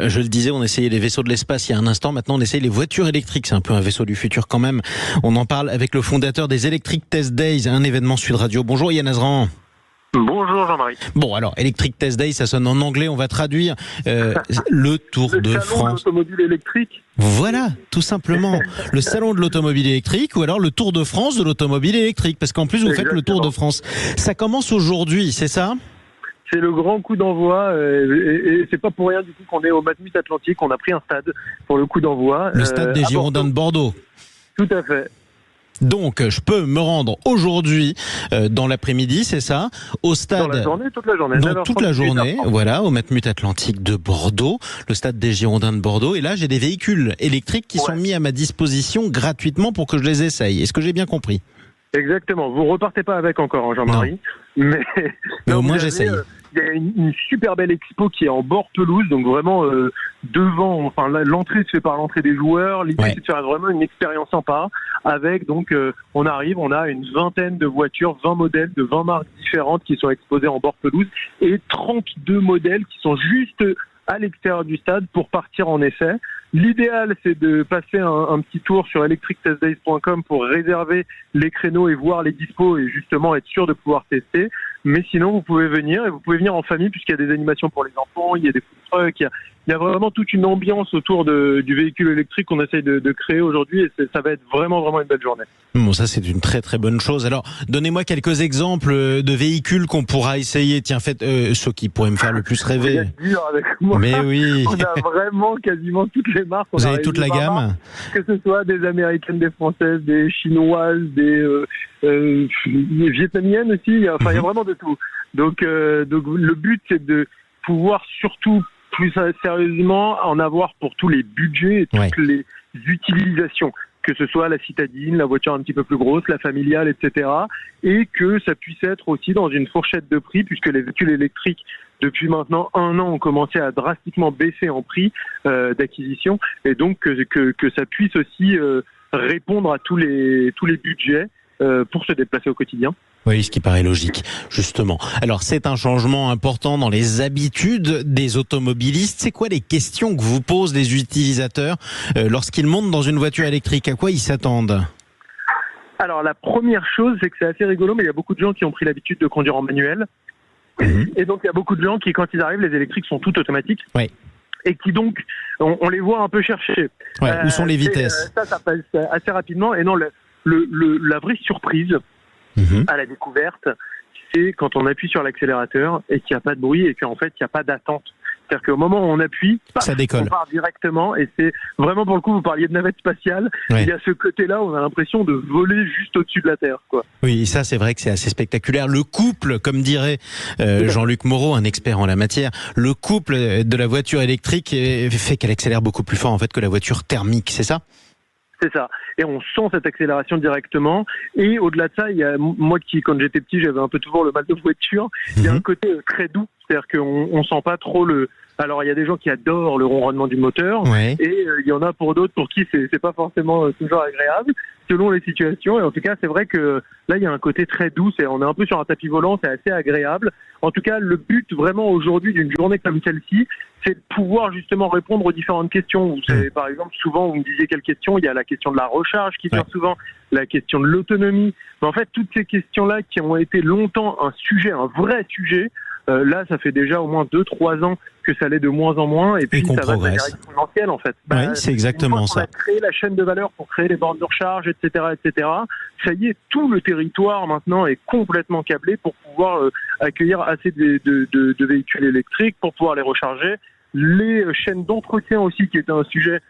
Je le disais, on essayait les vaisseaux de l'espace il y a un instant. Maintenant, on essaye les voitures électriques. C'est un peu un vaisseau du futur quand même. On en parle avec le fondateur des Electric Test Days, un événement Sud Radio. Bonjour Yann Azran. Bonjour Jean-Marie. Bon, alors, Electric Test Days, ça sonne en anglais. On va traduire le Tour de France. Le salon de l'automobile électrique. Voilà, tout simplement. Le salon de l'automobile électrique ou alors le Tour de France de l'automobile électrique. Parce qu'en plus, vous faites le Tour de France. Ça commence aujourd'hui, c'est ça ? C'est le grand coup d'envoi et c'est pas pour rien du coup qu'on est au Matmut Atlantique. On a pris un stade pour le coup d'envoi. Le stade des Girondins de Bordeaux. Tout à fait. Donc, je peux me rendre aujourd'hui dans l'après-midi, c'est ça, au stade. Dans la journée, toute la journée. Dans toute la journée, voilà, au Matmut Atlantique de Bordeaux, le stade des Girondins de Bordeaux. Et là, j'ai des véhicules électriques qui sont mis à ma disposition gratuitement pour que je les essaye. Est-ce que j'ai bien compris ? Exactement. Vous repartez pas avec encore, mais au moins j'essaye. Il y a une super belle expo qui est en bord pelouse, donc vraiment devant. Enfin, l'entrée se fait par l'entrée des joueurs. L'idée c'est de faire vraiment une expérience sympa. Avec donc, on a une vingtaine de voitures, 20 modèles de 20 marques différentes qui sont exposées en bord pelouse et 32 modèles qui sont juste à l'extérieur du stade pour partir en essai. L'idéal, c'est de passer un petit tour sur electrictestdays.com pour réserver les créneaux et voir les dispos et justement être sûr de pouvoir tester. Mais sinon, vous pouvez venir et vous pouvez venir en famille puisqu'il y a des animations pour les enfants, il y a des food trucks, il y a vraiment toute une ambiance autour du véhicule électrique qu'on essaye de créer aujourd'hui et ça va être vraiment une belle journée. Bon, ça c'est une très très bonne chose. Alors, donnez-moi quelques exemples de véhicules qu'on pourra essayer. Tiens, faites ceux qui pourraient me faire le plus rêver. Dur avec moi. Mais oui. On a vraiment quasiment toutes les marques. Vous avez toute la gamme marques, que ce soit des américaines, des françaises, des chinoises, des vietnamiennes aussi. Il y a vraiment de tout. Donc le but c'est de pouvoir surtout plus sérieusement en avoir pour tous les budgets et toutes les utilisations, que ce soit la citadine, la voiture un petit peu plus grosse, la familiale, etc. Et que ça puisse être aussi dans une fourchette de prix, puisque les véhicules électriques, depuis maintenant 1 an, ont commencé à drastiquement baisser en prix d'acquisition, et donc que ça puisse aussi répondre à tous les budgets pour se déplacer au quotidien. Oui, ce qui paraît logique, justement. Alors, c'est un changement important dans les habitudes des automobilistes. C'est quoi les questions que vous posent les utilisateurs lorsqu'ils montent dans une voiture électrique ? À quoi ils s'attendent ? Alors, la première chose, c'est que c'est assez rigolo, mais il y a beaucoup de gens qui ont pris l'habitude de conduire en manuel. Et donc, il y a beaucoup de gens qui, quand ils arrivent, les électriques sont toutes automatiques. Oui. Et qui donc, on les voit un peu chercher. Où sont les vitesses ? Ça passe assez rapidement. Et non, la vraie surprise à la découverte, c'est quand on appuie sur l'accélérateur et qu'il n'y a pas de bruit et qu'en fait, il n'y a pas d'attente. C'est-à-dire qu'au moment où on appuie, ça décolle. On part directement et c'est vraiment, pour le coup, vous parliez de navette spatiale, il y a ce côté-là où on a l'impression de voler juste au-dessus de la Terre, quoi. Oui, ça c'est vrai que c'est assez spectaculaire. Le couple, comme dirait Jean-Luc Moreau, un expert en la matière, le couple de la voiture électrique fait qu'elle accélère beaucoup plus fort en fait que la voiture thermique, c'est ça ? C'est ça. Et on sent cette accélération directement. Et au-delà de ça, il y a, moi qui, quand j'étais petit, j'avais un peu toujours le mal de voiture. Il y a un côté très doux. C'est-à-dire qu'on sent pas trop alors il y a des gens qui adorent le ronronnement du moteur. Et il y en a pour d'autres pour qui c'est pas forcément toujours agréable, selon les situations. Et en tout cas, c'est vrai que là, il y a un côté très doux. On est un peu sur un tapis volant, c'est assez agréable. En tout cas, le but vraiment aujourd'hui d'une journée comme celle-ci, c'est de pouvoir justement répondre aux différentes questions. Vous savez, par exemple, souvent, vous me disiez quelle question ? Il y a la question de la recharge qui vient souvent, la question de l'autonomie. Mais en fait, toutes ces questions-là qui ont été longtemps un vrai sujet, là, ça fait déjà au moins 2-3 ans que ça l'est de moins en moins, et puis ça va de manière exponentielle, en fait. Oui, c'est exactement ça. On a créé la chaîne de valeur pour créer les bornes de recharge, etc., ça y est, tout le territoire maintenant est complètement câblé pour pouvoir accueillir assez de véhicules électriques, pour pouvoir les recharger. Les chaînes d'entretien aussi, qui était un sujet,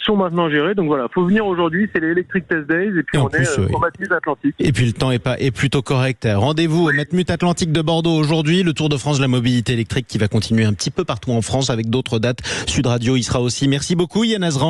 sont maintenant gérés. Donc voilà, faut venir aujourd'hui, c'est les Electric Test Days et puis on est au Matmut Atlantique. Et puis le temps est plutôt correct. Rendez-vous au Matmut Atlantique de Bordeaux aujourd'hui, le Tour de France de la mobilité électrique qui va continuer un petit peu partout en France avec d'autres dates. Sud Radio y sera aussi. Merci beaucoup Yann Azran.